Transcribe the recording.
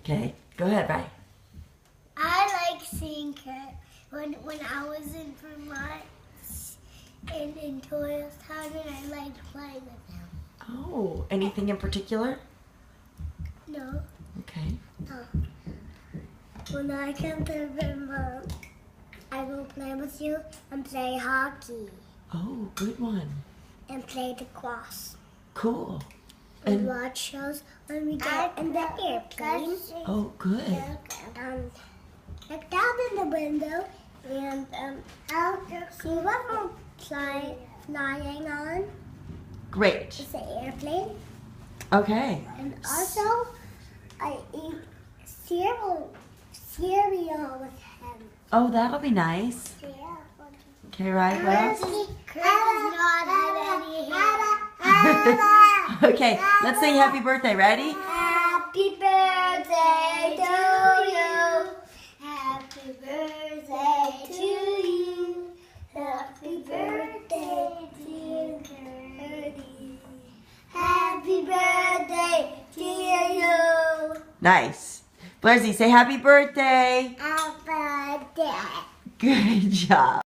Okay, go ahead, Rai. I like seeing her when I was in Vermont and in Toystown, and I liked playing with them. Oh, anything in particular? No. Okay. When I come to Vermont, I will play with you and play hockey Oh, good one. and play the cross. Cool. And watch shows when we get in the airplane. Oh, good. Look down in the window and I'll see what we're flying on. Great. It's the airplane. Okay. And also, I eat cereal with him. Oh, that'll be nice. Yeah. Okay, Rai, what else? Chris does not have any hair. Okay, let's sing happy birthday. Ready? Happy birthday to you. Happy birthday to you. Happy birthday, dear Gertie. Happy birthday to you. Nice. Blarzy, say happy birthday. Happy birthday. Good job.